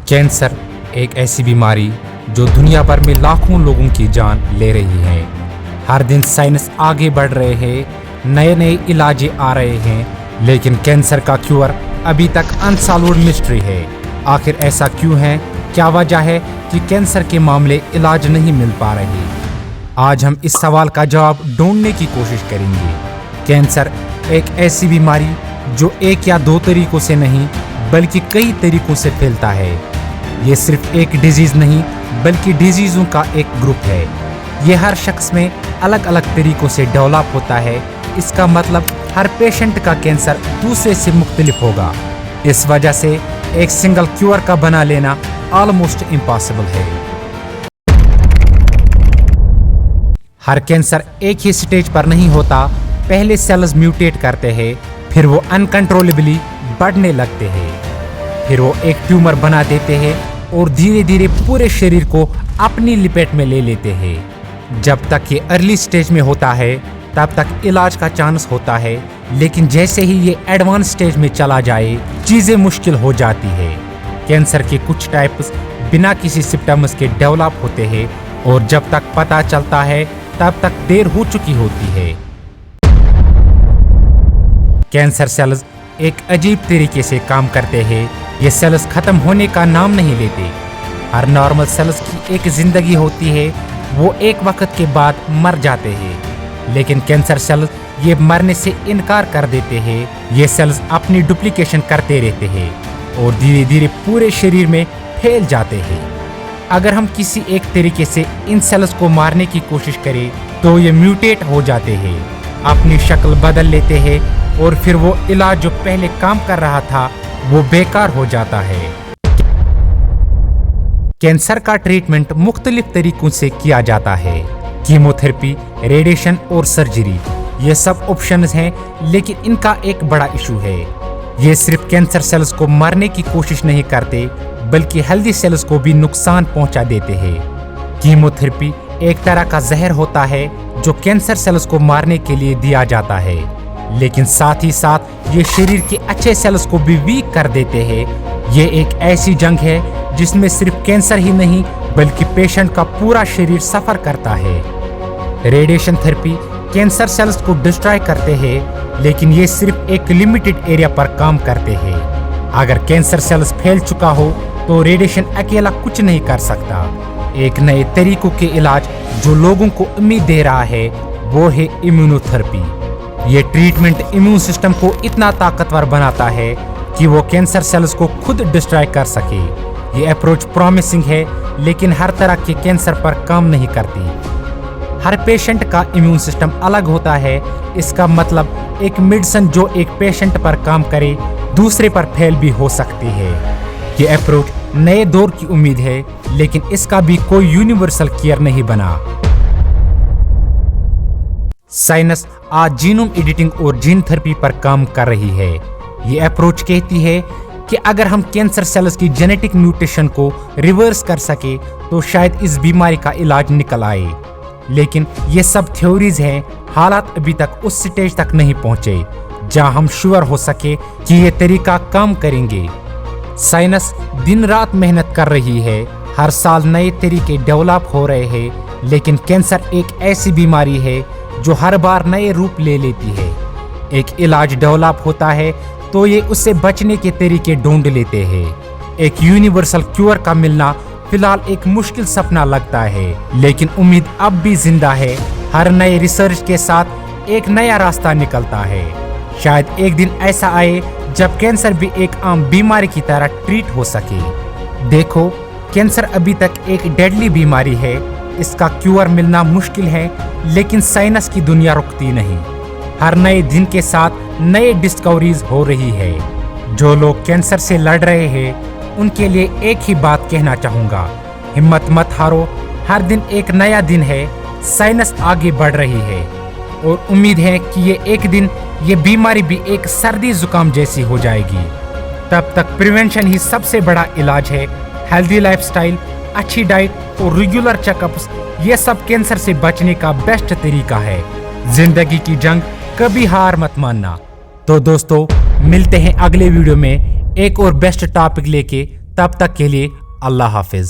Cancer एक ऐसी बीमारी जो दुनिया भर में लाखों लोगों की जान ले रही है। हर दिन साइंस आगे बढ़ रहे हैं, नए नए इलाज आ रहे हैं, लेकिन कैंसर का क्योर अभी तक अनसॉल्व्ड मिस्ट्री है। आखिर ऐसा क्यों है? क्या वजह है कि कैंसर के मामले इलाज नहीं मिल पा रहे? आज हम इस सवाल का जवाब ढूंढने की कोशिश करेंगे। कैंसर एक ऐसी बीमारी जो एक या दो तरीकों से नहीं बल्कि कई तरीकों से फैलता है। ये सिर्फ एक डिजीज नहीं बल्कि डिजीजों का एक ग्रुप है। ये हर शख्स में अलग अलग तरीकों से डेवलप होता है। इसका मतलब हर पेशेंट का कैंसर दूसरे से मुख्तलिफ होगा। इस वजह से एक सिंगल क्योर का बना लेना ऑलमोस्ट इम्पॉसिबल है। हर कैंसर एक ही स्टेज पर नहीं होता। पहले सेल्स म्यूटेट करते हैं, फिर वो अनकंट्रोलेबली बढ़ने लगते हैं, फिर वो एक ट्यूमर बना देते हैं और धीरे धीरे पूरे शरीर को अपनी लिपेट में ले लेते हैं। जब तक ये अर्ली स्टेज में होता है तब तक इलाज का चांस होता है, लेकिन जैसे ही ये एडवांस स्टेज में चला जाए चीजें मुश्किल हो जाती है। कैंसर के कुछ टाइप्स बिना किसी सिम्टम्स के डेवलप होते हैं और जब तक पता चलता है तब तक देर हो चुकी होती है। कैंसर सेल्स एक अजीब तरीके से काम करते हैं। ये सेल्स खत्म होने का नाम नहीं लेते। हर नॉर्मल सेल्स की एक जिंदगी होती है, वो एक वक्त के बाद मर जाते हैं, लेकिन कैंसर सेल्स ये मरने से इनकार कर देते हैं। ये सेल्स अपनी डुप्लीकेशन करते रहते हैं और धीरे धीरे पूरे शरीर में फैल जाते हैं। अगर हम किसी एक तरीके से इन सेल्स को मारने की कोशिश करें तो ये म्यूटेट हो जाते हैं, अपनी शक्ल बदल लेते हैं और फिर वो इलाज जो पहले काम कर रहा था वो बेकार हो जाता है। कैंसर का ट्रीटमेंट मुख्तलिफ तरीकों से किया जाता है। कीमोथेरेपी, रेडिएशन और सर्जरी, ये सब ऑप्शंस हैं, लेकिन इनका एक बड़ा इशू है। ये सिर्फ कैंसर सेल्स को मारने की कोशिश नहीं करते बल्कि हेल्दी सेल्स को भी नुकसान पहुंचा देते हैं। कीमोथेरेपी एक तरह का जहर होता है जो कैंसर सेल्स को मारने के लिए दिया जाता है, लेकिन साथ ही साथ ये शरीर के अच्छे सेल्स को भी वीक कर देते हैं। ये एक ऐसी जंग है जिसमें सिर्फ कैंसर ही नहीं बल्कि पेशेंट का पूरा शरीर सफर करता है। रेडिएशन थेरेपी कैंसर सेल्स को डिस्ट्रॉय करते हैं, लेकिन ये सिर्फ एक लिमिटेड एरिया पर काम करते हैं। अगर कैंसर सेल्स फैल चुका हो तो रेडिएशन अकेला कुछ नहीं कर सकता। एक नए तरीकों के इलाज जो लोगों को उम्मीद दे रहा है वो है इम्यूनोथेरेपी। ये ट्रीटमेंट इम्यून सिस्टम को इतना ताकतवर बनाता है कि वो कैंसर सेल्स को खुद डिस्ट्रॉय कर सके। ये अप्रोच प्रॉमिसिंग है, लेकिन हर तरह के कैंसर पर काम नहीं करती। हर पेशेंट का इम्यून सिस्टम अलग होता है। इसका मतलब एक मेडिसिन जो एक पेशेंट पर काम करे दूसरे पर फेल भी हो सकती है। ये अप्रोच नए दौर की उम्मीद है, लेकिन इसका भी कोई यूनिवर्सल केयर नहीं बना। साइंस आज जीनोम एडिटिंग और जीन थेरेपी पर काम कर रही है। ये अप्रोच कहती है कि अगर हम कैंसर सेल्स की जेनेटिक म्यूटेशन को रिवर्स कर सके तो शायद इस बीमारी का इलाज निकल आए, लेकिन ये सब थ्योरीज हैं। हालात अभी तक उस स्टेज तक नहीं पहुंचे जहां हम श्योर हो सके कि ये तरीका काम करेंगे। साइंस दिन रात मेहनत कर रही है। हर साल नए तरीके डेवलप हो रहे हैं, लेकिन कैंसर एक ऐसी बीमारी है जो हर बार नए रूप ले लेती है। एक इलाज डेवलप होता है तो ये उससे बचने के तरीके ढूंढ लेते हैं। एक यूनिवर्सल क्योर का मिलना फिलहाल एक मुश्किल सपना लगता है, लेकिन उम्मीद अब भी जिंदा है। हर नए रिसर्च के साथ एक नया रास्ता निकलता है। शायद एक दिन ऐसा आए जब कैंसर भी एक आम बीमारी की तरह ट्रीट हो सके। देखो, कैंसर अभी तक एक डेडली बीमारी है। इसका क्योर मिलना मुश्किल है, लेकिन साइंस की दुनिया रुकती नहीं। हर नए दिन के साथ नए डिस्कवरीज हो रही है। जो लोग कैंसर से लड़ रहे हैं उनके लिए एक ही बात कहना चाहूँगा, हिम्मत मत हारो। हर दिन एक नया दिन है। साइंस आगे बढ़ रही है और उम्मीद है कि ये एक दिन ये बीमारी भी एक सर्दी जुकाम जैसी हो जाएगी। तब तक प्रिवेंशन ही सबसे बड़ा इलाज है। हेल्दी लाइफस्टाइल, अच्छी डाइट और रेगुलर चेकअप्स, ये सब कैंसर से बचने का बेस्ट तरीका है। जिंदगी की जंग कभी हार मत मानना। तो दोस्तों, मिलते हैं अगले वीडियो में एक और बेस्ट टॉपिक लेके। तब तक के लिए अल्लाह हाफिज।